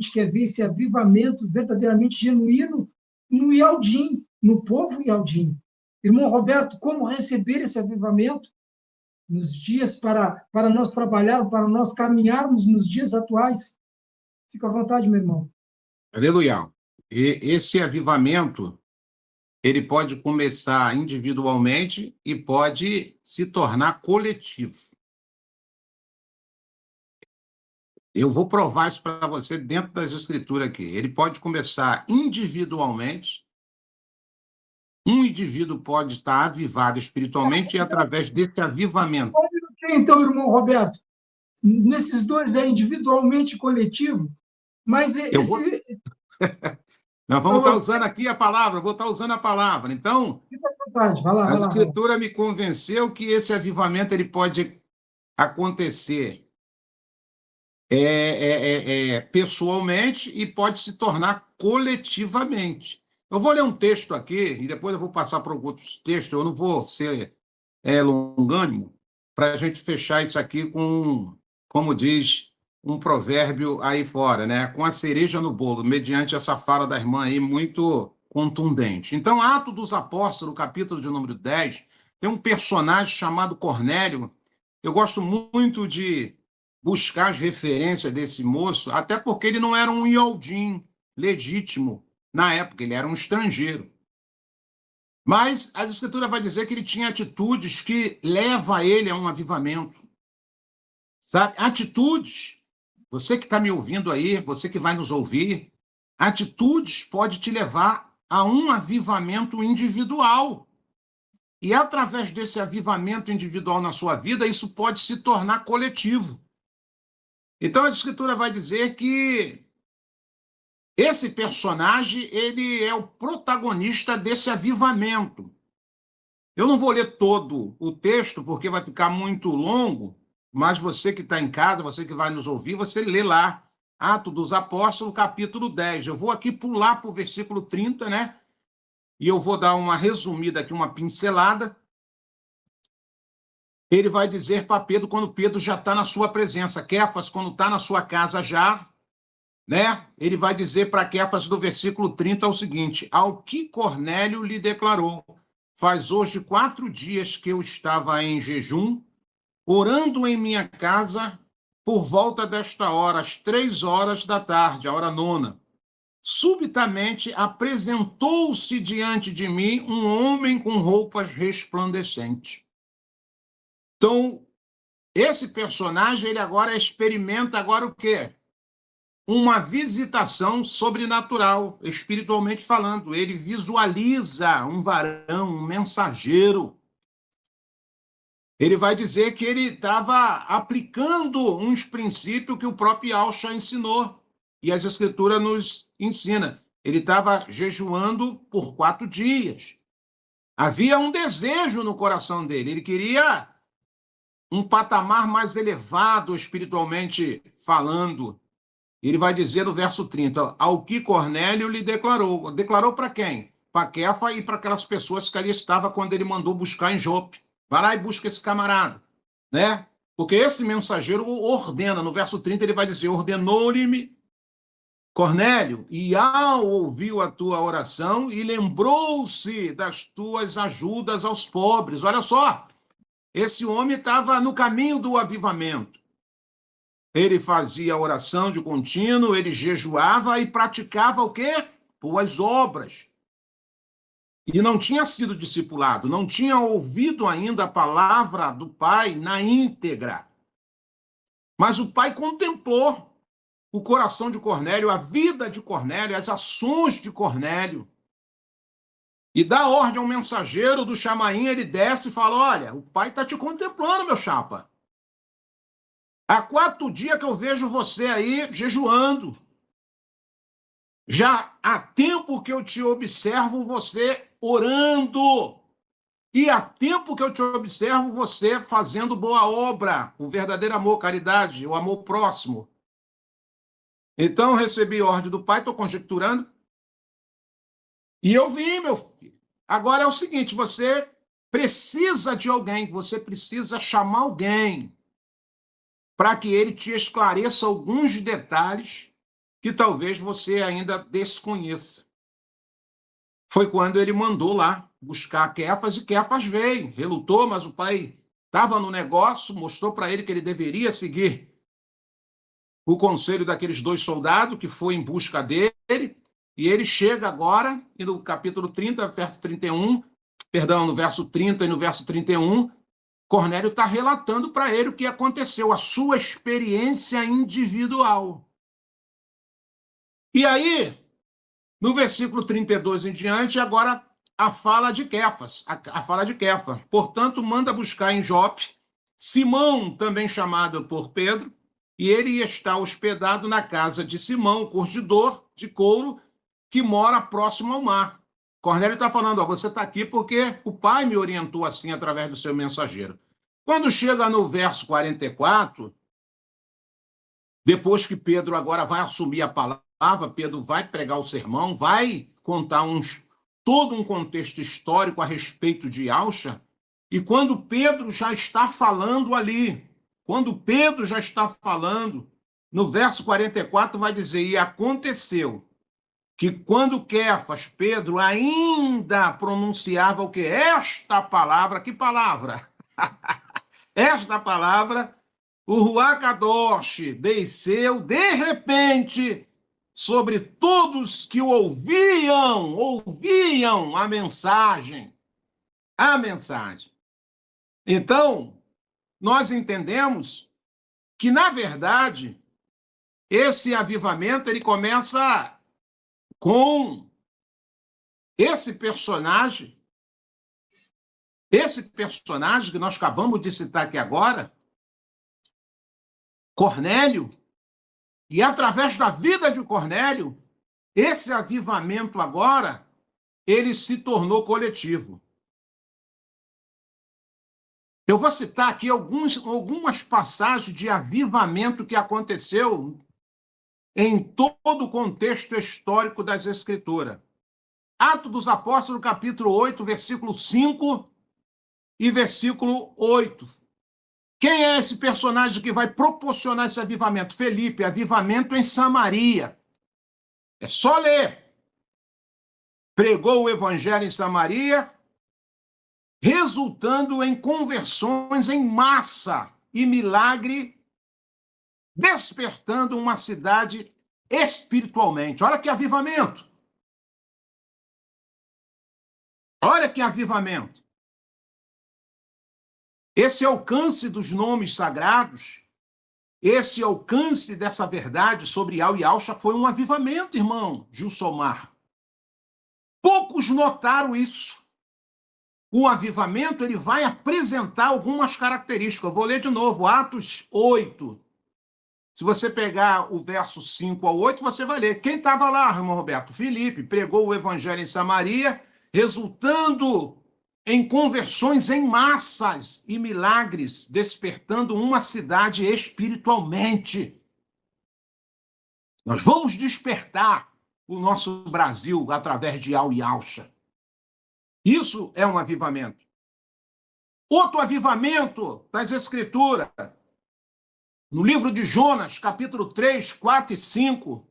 gente quer ver esse avivamento verdadeiramente genuíno no Ialdim, no povo Ialdim. Irmão Roberto, como receber esse avivamento nos dias para nós trabalharmos, para nós caminharmos nos dias atuais? Fica à vontade, meu irmão. Aleluia. E esse avivamento, ele pode começar individualmente e pode se tornar coletivo. Eu vou provar isso para você dentro das escrituras aqui. Ele pode começar individualmente. Um indivíduo pode estar avivado espiritualmente e através desse avivamento. Então, irmão Roberto, nesses dois é individualmente e coletivo, mas esse... Nós vamos estar usando aqui a palavra, vou estar usando a palavra. Então, Fica à vontade, vai lá. A escritura me convenceu que esse avivamento ele pode acontecer pessoalmente e pode se tornar coletivamente. Eu vou ler um texto aqui e depois eu vou passar para outros textos. Eu não vou ser longânimo para a gente fechar isso aqui com, como diz um provérbio aí fora, né? Com a cereja no bolo, mediante essa fala da irmã aí muito contundente. Então, Atos dos Apóstolos, capítulo de número 10, tem um personagem chamado Cornélio. Eu gosto muito de buscar as referências desse moço, até porque ele não era um Ialdim legítimo na época, ele era um estrangeiro. Mas a Escritura vai dizer que ele tinha atitudes que levam ele a um avivamento. Sabe? Atitudes, você que está me ouvindo aí, você que vai nos ouvir, atitudes pode te levar a um avivamento individual. E através desse avivamento individual na sua vida, isso pode se tornar coletivo. Então a Escritura vai dizer que esse personagem, ele é o protagonista desse avivamento. Eu não vou ler todo o texto, porque vai ficar muito longo, mas você que está em casa, você que vai nos ouvir, você lê lá, Atos dos Apóstolos, capítulo 10. Eu vou aqui pular para o versículo 30, né? E eu vou dar uma resumida aqui, uma pincelada. Ele vai dizer para Pedro quando Pedro já está na sua presença. Kéfas, quando está na sua casa já, né? Ele vai dizer para Kéfas, no versículo 30, o seguinte: ao que Cornélio lhe declarou, faz hoje 4 dias que eu estava em jejum, orando em minha casa, por volta desta hora, às 3 horas da tarde, a hora 9. Subitamente apresentou-se diante de mim um homem com roupas resplandecentes. Então, esse personagem, ele agora experimenta o quê? Uma visitação sobrenatural, espiritualmente falando. Ele visualiza um varão, um mensageiro. Ele vai dizer que ele estava aplicando uns princípios que o próprio Yahshua ensinou. E as Escrituras nos ensina. Ele estava jejuando por 4 dias. Havia um desejo no coração dele. Ele queria um patamar mais elevado espiritualmente falando. Ele vai dizer no verso 30, ao que Cornélio lhe declarou. Declarou para quem? Para Kéfas e para aquelas pessoas que ali estavam quando ele mandou buscar em Jope. Vai lá e busca esse camarada, né? Porque esse mensageiro ordena, no verso 30 ele vai dizer, ordenou-lhe Cornélio, e ao ouviu a tua oração e lembrou-se das tuas ajudas aos pobres. Olha só, esse homem estava no caminho do avivamento. Ele fazia oração de contínuo, ele jejuava e praticava o quê? Boas obras. E não tinha sido discipulado, não tinha ouvido ainda a palavra do Pai na íntegra. Mas o Pai contemplou o coração de Cornélio, a vida de Cornélio, as ações de Cornélio. E dá ordem ao mensageiro do chamaim, ele desce e fala, olha, o Pai está te contemplando, meu chapa. Há 4 dias que eu vejo você aí jejuando. Já há tempo que eu te observo você orando. E há tempo que eu te observo você fazendo boa obra, o verdadeiro amor, caridade, o amor próximo. Então, eu recebi ordem do Pai, estou conjecturando. E eu vim, meu filho. Agora é o seguinte, você precisa de alguém, você precisa chamar alguém para que ele te esclareça alguns detalhes que talvez você ainda desconheça. Foi quando ele mandou lá buscar Quefas, e Quefas veio, relutou, mas o pai estava no negócio, mostrou para ele que ele deveria seguir o conselho daqueles 2 soldados, que foi em busca dele, e ele chega agora, e no capítulo 30, verso 31, perdão, no verso 30 e no verso 31, Cornélio está relatando para ele o que aconteceu, a sua experiência individual. E aí, no versículo 32 em diante, agora a fala de Quefas, a fala de Quefa. Portanto, manda buscar em Jope Simão, também chamado por Pedro, e ele está hospedado na casa de Simão, curtidor de couro, que mora próximo ao mar. Cornélio está falando, você está aqui porque o pai me orientou assim através do seu mensageiro. Quando chega no verso 44, depois que Pedro agora vai assumir a palavra, Pedro vai pregar o sermão, vai contar todo um contexto histórico a respeito de Alcha, e quando Pedro já está falando ali, no verso 44 vai dizer, e aconteceu que quando Quefas, Pedro, ainda pronunciava o quê? Esta palavra, que palavra? Esta palavra, o Ruach Kadosh desceu de repente sobre todos que ouviam a mensagem. A mensagem. Então, nós entendemos que, na verdade, esse avivamento ele começa com esse personagem que nós acabamos de citar aqui agora, Cornélio, e através da vida de Cornélio, esse avivamento agora, ele se tornou coletivo. Eu vou citar aqui algumas passagens de avivamento que aconteceu em todo o contexto histórico das Escrituras. Atos dos Apóstolos, capítulo 8, versículo 5 e versículo 8. Quem é esse personagem que vai proporcionar esse avivamento? Felipe, avivamento em Samaria. É só ler. Pregou o evangelho em Samaria, resultando em conversões em massa e milagre, despertando uma cidade espiritualmente. Olha que avivamento! Olha que avivamento! Esse alcance dos nomes sagrados, esse alcance dessa verdade sobre Al e Alcha foi um avivamento, irmão Gilsomar. Poucos notaram isso. O avivamento ele vai apresentar algumas características. Eu vou ler de novo, Atos 8. Se você pegar o verso 5 ao 8, você vai ler. Quem estava lá, irmão Roberto? Filipe pregou o evangelho em Samaria, resultando em conversões em massas e milagres, despertando uma cidade espiritualmente. Nós vamos despertar o nosso Brasil através de Al e Alcha. Isso é um avivamento. Outro avivamento das Escrituras, no livro de Jonas, capítulo 3, 4 e 5,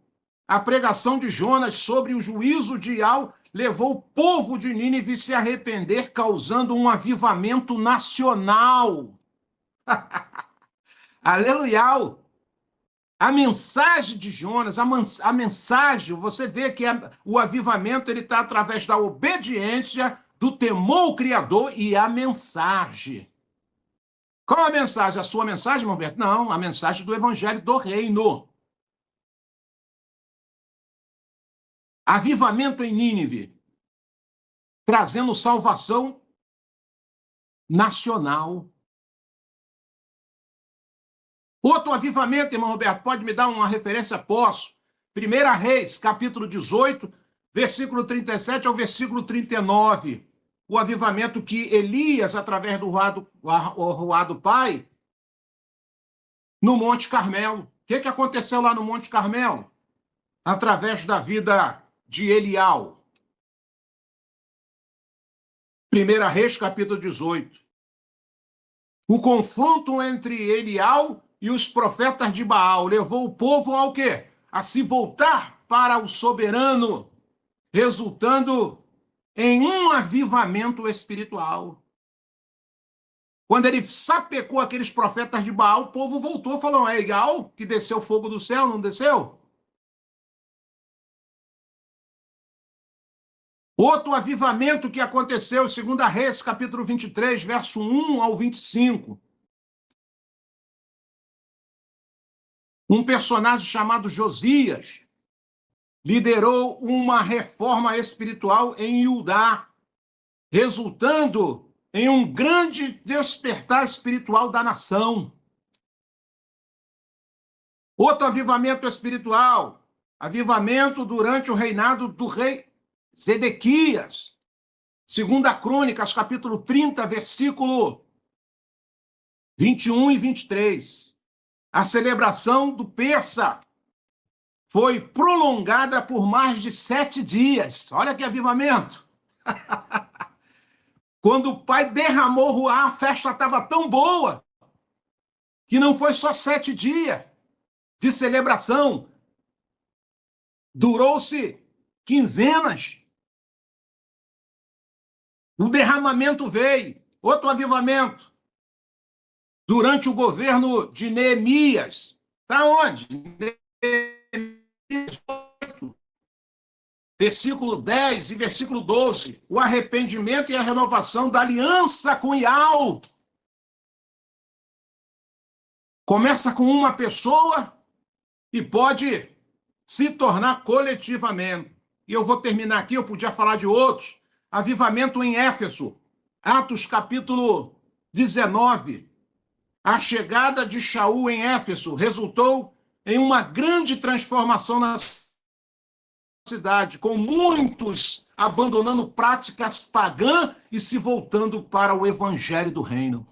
a pregação de Jonas sobre o juízo de Al levou o povo de Nínive a se arrepender, causando um avivamento nacional. Aleluia! A mensagem de Jonas, a mensagem, você vê que o avivamento ele está através da obediência, do temor ao Criador e a mensagem. Qual a mensagem? A sua mensagem, Roberto? Não, a mensagem do Evangelho do Reino. Avivamento em Nínive, trazendo salvação nacional. Outro avivamento, irmão Roberto, pode me dar uma referência? Posso. 1 Reis, capítulo 18, versículo 37 ao versículo 39. O avivamento que Elias, através do Ruado Pai, no Monte Carmelo. O que aconteceu lá no Monte Carmelo? Através da vida de Elial. 1 Reis, capítulo 18. O confronto entre Elial e os profetas de Baal levou o povo ao quê? a se voltar para o soberano, resultando em um avivamento espiritual. Quando ele sapecou aqueles profetas de Baal, o povo voltou e falou: é legal que desceu fogo do céu, não desceu? Outro avivamento que aconteceu em 2 Reis, capítulo 23, verso 1 ao 25. Um personagem chamado Josias liderou uma reforma espiritual em Judá, resultando em um grande despertar espiritual da nação. Outro avivamento espiritual, avivamento durante o reinado do rei Zedequias. 2 Crônicas, capítulo 30, versículo 21 e 23. A celebração do Persa foi prolongada por mais de 7 dias. Olha que avivamento! Quando o pai derramou Ruá, a festa estava tão boa que não foi só 7 dias de celebração. Durou-se quinzenas. O derramamento veio. Outro avivamento. Durante o governo de Neemias. Está onde? Neemias 8, versículo 10 e versículo 12. O arrependimento e a renovação da aliança com Iau. Começa com uma pessoa e pode se tornar coletivamente. E eu vou terminar aqui, eu podia falar de outros. Avivamento em Éfeso. Atos capítulo 19. A chegada de Shaul em Éfeso resultou em uma grande transformação na cidade, com muitos abandonando práticas pagãs e se voltando para o evangelho do reino.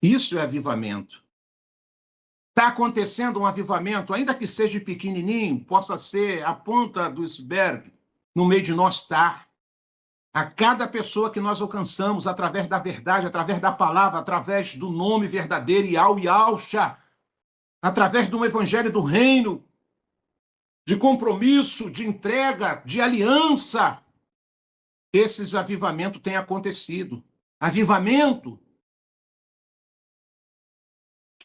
Isso é avivamento. Está acontecendo um avivamento, ainda que seja pequenininho, possa ser a ponta do iceberg, no meio de nós está. A cada pessoa que nós alcançamos através da verdade, através da palavra, através do nome verdadeiro, Iau e Alcha, através do evangelho do reino, de compromisso, de entrega, de aliança, esses avivamentos têm acontecido. Avivamento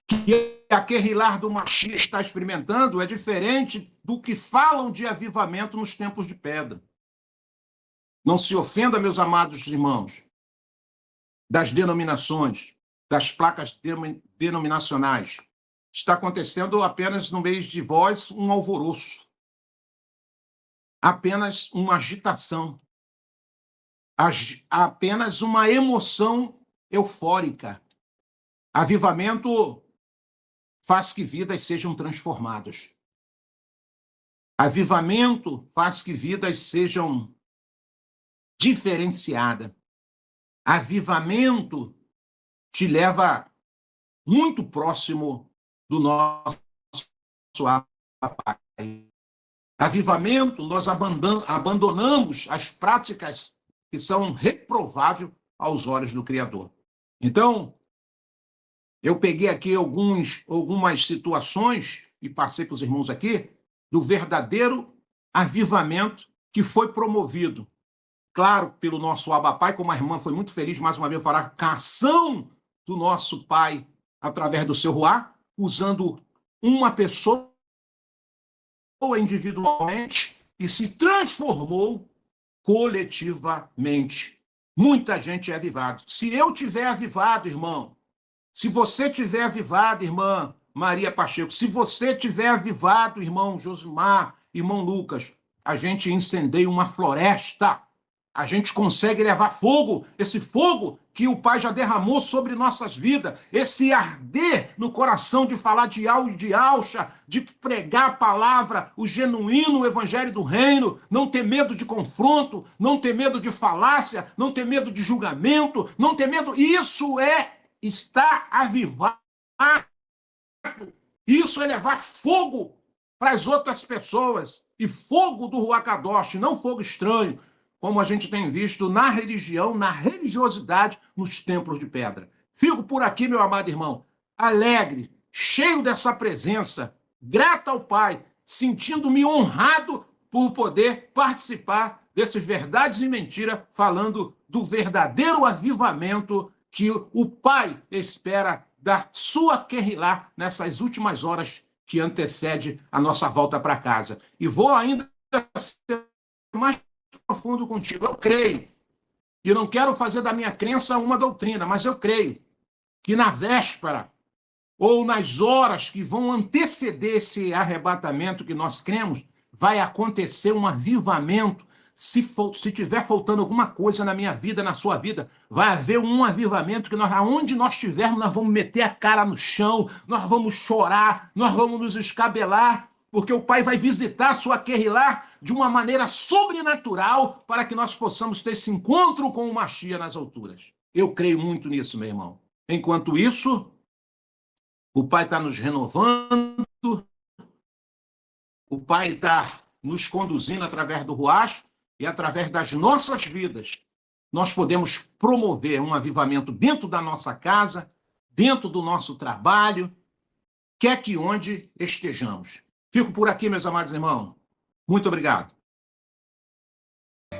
que a Querrilar do Machia está experimentando é diferente do que falam de avivamento nos tempos de pedra. Não se ofenda, meus amados irmãos, das denominações, das placas denominacionais. Está acontecendo apenas no meio de vós um alvoroço. Apenas uma agitação. Apenas uma emoção eufórica. Avivamento faz que vidas sejam transformadas. Avivamento faz que vidas sejam diferenciada. Avivamento te lva muito próximo do nosso Pai. Avivamento, nós abandonamos as práticas que são reprováveis aos olhos do Criador. Então, eu peguei aqui algumas situações e passei para os irmãos aqui do verdadeiro avivamento que foi promovido, claro, pelo nosso Abba Pai, como a irmã foi muito feliz, mais uma vez, falar com a ação do nosso Pai através do seu Ruá, usando uma pessoa individualmente e se transformou coletivamente. Muita gente é avivada. Se eu tiver avivado, irmão, se você tiver avivado, irmã Maria Pacheco, se você tiver avivado, irmão Josimar, irmão Lucas, a gente incendeia uma floresta. A gente consegue levar fogo, esse fogo que o Pai já derramou sobre nossas vidas, esse arder no coração de falar de Iau e de Alcha, de pregar a palavra, o genuíno evangelho do reino, não ter medo de confronto, não ter medo de falácia, não ter medo de julgamento, não ter medo. Isso é estar avivado. Isso é levar fogo para as outras pessoas. E fogo do Ruach Kadosh, não fogo estranho, como a gente tem visto na religião, na religiosidade, nos templos de pedra. Fico por aqui, meu amado irmão, alegre, cheio dessa presença grato ao Pai, sentindo-me honrado por poder participar desse Verdades e Mentira, falando do verdadeiro avivamento que o Pai espera da sua Kehilá nessas últimas horas que antecede a nossa volta para casa. E vou ainda ser mais profundo contigo. Eu creio, e não quero fazer da minha crença uma doutrina, mas eu creio que na véspera ou nas horas que vão anteceder esse arrebatamento que nós cremos, vai acontecer um avivamento. Se tiver faltando alguma coisa na minha vida, na sua vida, vai haver um avivamento que aonde nós estivermos, nós vamos meter a cara no chão, nós vamos chorar, nós vamos nos escabelar, porque o Pai vai visitar a sua Kehilá de uma maneira sobrenatural para que nós possamos ter esse encontro com o Mashiach nas alturas. Eu creio muito nisso, meu irmão. Enquanto isso, o Pai está nos renovando, o Pai está nos conduzindo através do Ruach, e através das nossas vidas, nós podemos promover um avivamento dentro da nossa casa, dentro do nosso trabalho, quer que onde estejamos. Fico por aqui, meus amados irmãos. Muito obrigado.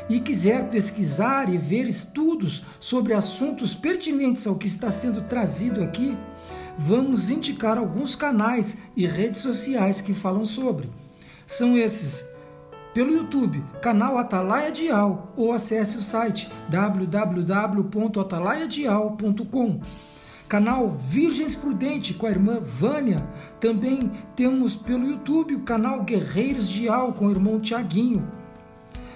E quiser pesquisar e ver estudos sobre assuntos pertinentes ao que está sendo trazido aqui, vamos indicar alguns canais e redes sociais que falam sobre. São esses: pelo YouTube, canal Atalaia Dial, ou acesse o site www.atalaiadial.com. Canal Virgens Prudente com a irmã Vânia. Também temos pelo YouTube o canal Guerreiros Dial com o irmão Tiaguinho.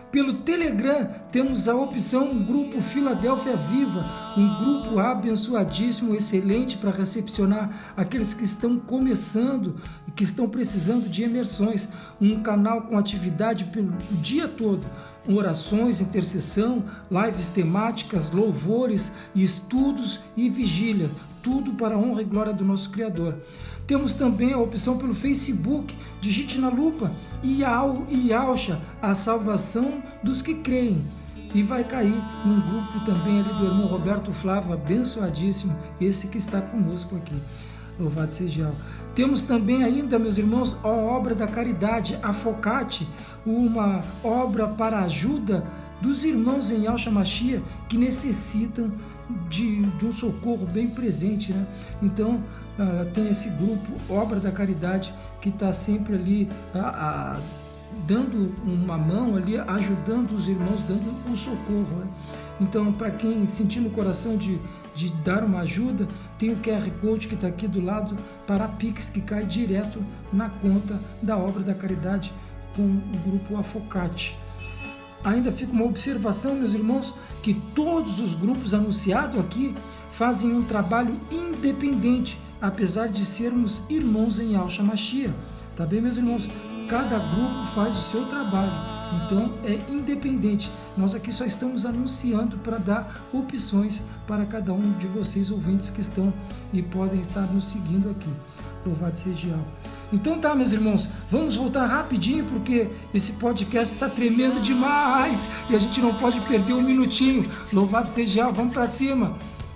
Pelo Telegram temos a opção Grupo Filadélfia Viva, um grupo abençoadíssimo, excelente para recepcionar aqueles que estão começando e que estão precisando de imersões. Um canal com atividade pelo dia todo, orações, intercessão, lives temáticas, louvores, estudos e vigília. Tudo para a honra e glória do nosso Criador. Temos também a opção pelo Facebook, digite na lupa Yahusha, a salvação dos que creem. E vai cair num grupo também ali do irmão Roberto Flávio, abençoadíssimo, esse que está conosco aqui. Louvado seja Yahweh. Temos também ainda, meus irmãos, a obra da caridade, a Focate, uma obra para a ajuda dos irmãos em Yahshua Mashiach que necessitam de um socorro bem presente, né? Então, tem esse grupo, Obra da Caridade, que está sempre ali dando uma mão ali, ajudando os irmãos, dando um socorro, né? Então, para quem sentir no coração de dar uma ajuda, tem o QR Code que está aqui do lado para a Pix, que cai direto na conta da Obra da Caridade com o grupo Afocate. Ainda fica uma observação, meus irmãos, que todos os grupos anunciados aqui fazem um trabalho independente, apesar de sermos irmãos em Yahshua Mashiach. Tá bem, meus irmãos? Cada grupo faz o seu trabalho, então é independente. Nós aqui só estamos anunciando para dar opções para cada um de vocês, ouvintes que estão e podem estar nos seguindo aqui. Louvado seja Yahweh. Então tá, meus irmãos, vamos voltar rapidinho, porque esse podcast está tremendo demais e a gente não pode perder um minutinho. Louvado seja Yahweh, vamos para cima.